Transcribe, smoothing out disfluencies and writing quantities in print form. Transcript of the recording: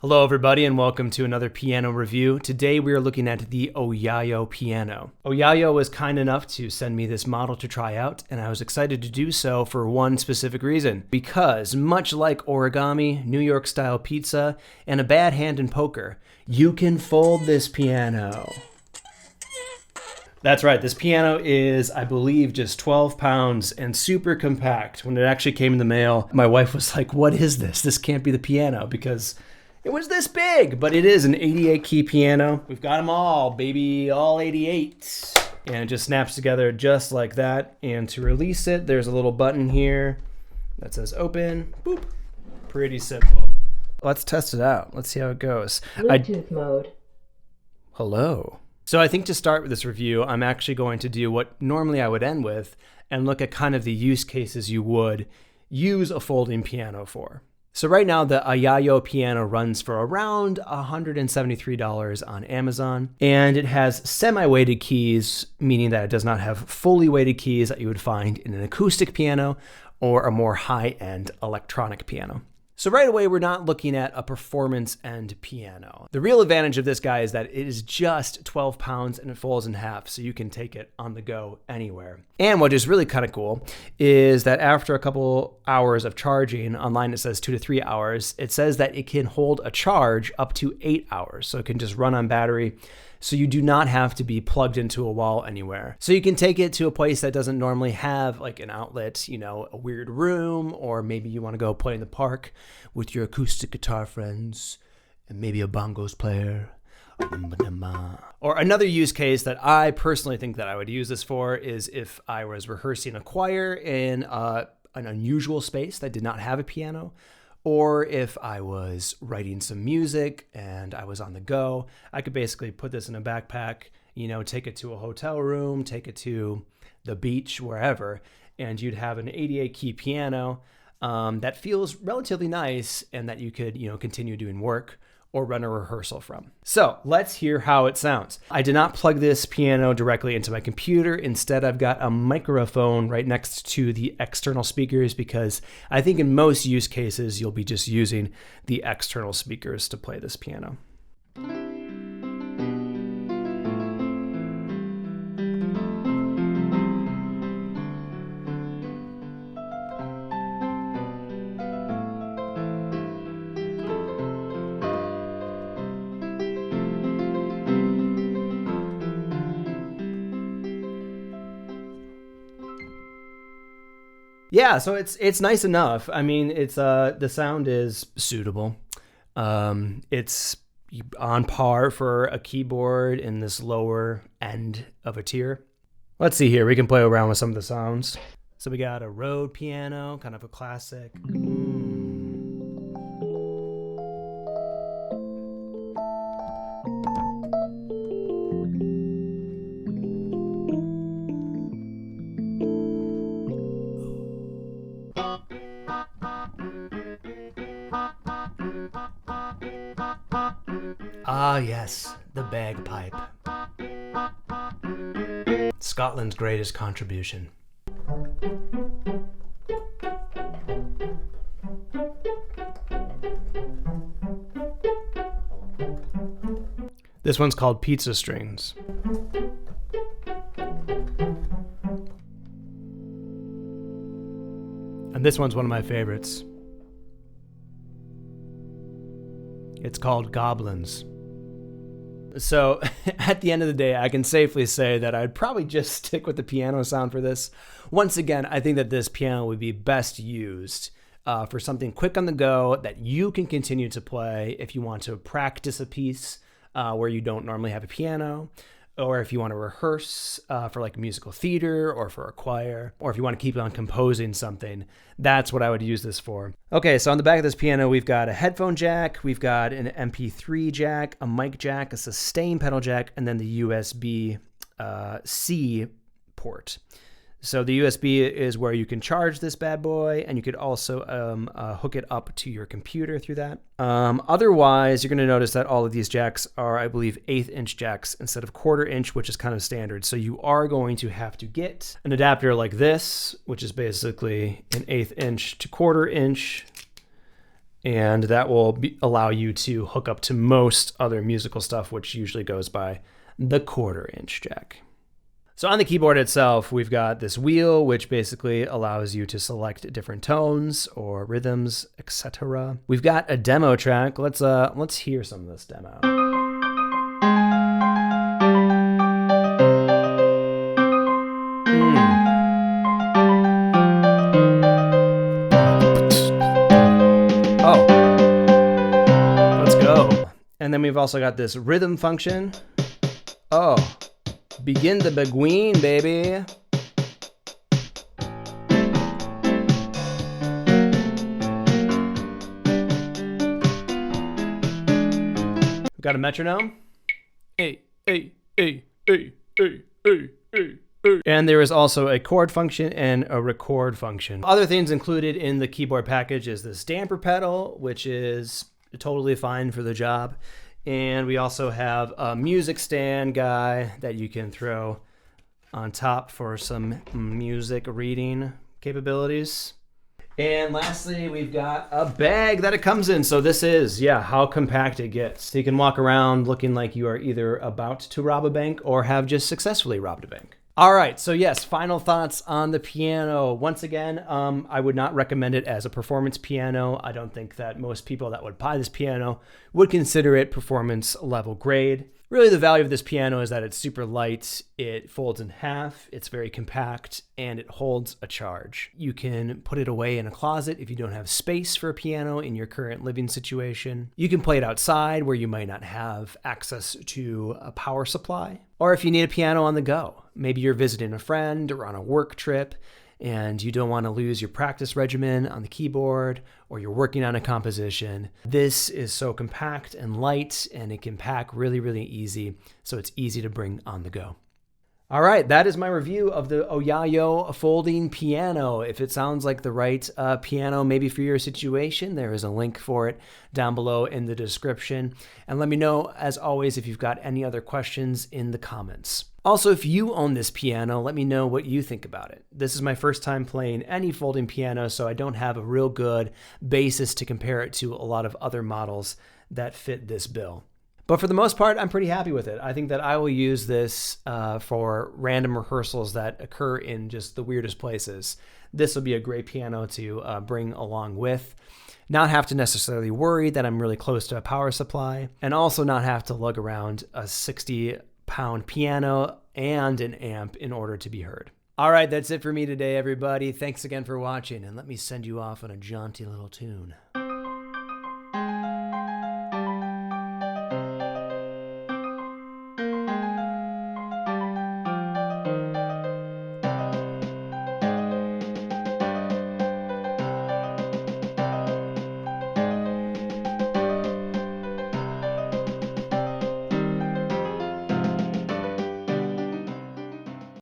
Hello everybody and welcome to another piano review. Today we are looking at the OYAYO piano. OYAYO was kind enough to send me this model to try out, and I was excited to do so for one specific reason. Because much like origami, New York style pizza, and a bad hand in poker, you can fold this piano. That's right, this piano is, I believe, just 12 pounds and super compact. When it actually came in the mail, my wife was like, "What is this? This can't be the piano," because it was this big, but it is an 88 key piano. We've got them all, baby, all 88. And it just snaps together just like that. And to release it, there's a little button here that says open. Boop. Pretty simple. Let's test it out. Let's see how it goes. Bluetooth mode. Hello. So I think to start with this review, I'm actually going to do what normally I would end with and look at kind of the use cases you would use a folding piano for. So right now, the OYAYO piano runs for around $173 on Amazon, and it has semi-weighted keys, meaning that it does not have fully weighted keys that you would find in an acoustic piano or a more high-end electronic piano. So right away, we're not looking at a performance end piano. The real advantage of this guy is that it is just 12 pounds and it folds in half, so you can take it on the go anywhere. And what is really kind of cool is that after a couple hours of charging, online it says 2 to 3 hours, it says that it can hold a charge up to 8 hours. So it can just run on battery. So you do not have to be plugged into a wall anywhere. So you can take it to a place that doesn't normally have like an outlet, a weird room, or maybe you want to go play in the park with your acoustic guitar friends and maybe a bongos player. Or another use case that I personally think that I would use this for is if I was rehearsing a choir in an unusual space that did not have a piano, or if I was writing some music and I was on the go. I could basically put this in a backpack, take it to a hotel room, take it to the beach, wherever, and you'd have an 88 key piano that feels relatively nice and that you could, continue doing work or run a rehearsal from. So let's hear how it sounds. I did not plug this piano directly into my computer. Instead, I've got a microphone right next to the external speakers because I think in most use cases, you'll be just using the external speakers to play this piano. Yeah, so it's nice enough. I mean, it's the sound is suitable. It's on par for a keyboard in this lower end of a tier. Let's see here. We can play around with some of the sounds. So we got a Rode piano, kind of a classic. Ah, yes, the bagpipe. Scotland's greatest contribution. This one's called Pizza Strings. And this one's one of my favorites. It's called Goblins. So at the end of the day, I can safely say that I'd probably just stick with the piano sound for this. Once again, I think that this piano would be best used for something quick on the go that you can continue to play if you want to practice a piece where you don't normally have a piano, or if you want to rehearse for like musical theater or for a choir, or if you want to keep on composing something. That's what I would use this for. Okay, so on the back of this piano, we've got a headphone jack, we've got an MP3 jack, a mic jack, a sustain pedal jack, and then the USB-C port. So the USB is where you can charge this bad boy, and you could also hook it up to your computer through that. Otherwise, you're going to notice that all of these jacks are, I believe, 1/8 inch jacks instead of 1/4 inch, which is kind of standard. So you are going to have to get an adapter like this, which is basically an 1/8 inch to 1/4 inch. and that will allow you to hook up to most other musical stuff, which usually goes by the 1/4-inch jack. So on the keyboard itself, we've got this wheel, which basically allows you to select different tones or rhythms, etc. We've got a demo track. Let's hear some of this demo. Oh, let's go. And then we've also got this rhythm function. Oh, begin the beguine, baby. We've got a metronome. Hey, hey, hey, hey, hey, hey, hey. And there is also a chord function and a record function. Other things included in the keyboard package is this damper pedal, which is totally fine for the job. And we also have a music stand guy that you can throw on top for some music reading capabilities. And lastly, we've got a bag that it comes in. So this is, how compact it gets. So you can walk around looking like you are either about to rob a bank or have just successfully robbed a bank. All right, so yes, final thoughts on the piano. Once again, I would not recommend it as a performance piano. I don't think that most people that would buy this piano would consider it performance level grade. Really, the value of this piano is that it's super light, it folds in half, it's very compact, and it holds a charge. You can put it away in a closet if you don't have space for a piano in your current living situation. You can play it outside where you might not have access to a power supply. Or if you need a piano on the go, maybe you're visiting a friend or on a work trip, and you don't want to lose your practice regimen on the keyboard, or you're working on a composition. This is so compact and light, and it can pack really, really easy, so it's easy to bring on the go. All right, that is my review of the OYAYO folding piano. If it sounds like the right piano maybe for your situation, there is a link for it down below in the description. And let me know, as always, if you've got any other questions in the comments. Also, if you own this piano, let me know what you think about it. This is my first time playing any folding piano, so I don't have a real good basis to compare it to a lot of other models that fit this bill. But for the most part, I'm pretty happy with it. I think that I will use this for random rehearsals that occur in just the weirdest places. This will be a great piano to bring along with. Not have to necessarily worry that I'm really close to a power supply, and also not have to lug around a 60-pound piano and an amp in order to be heard. All right, that's it for me today, everybody. Thanks again for watching, and let me send you off on a jaunty little tune.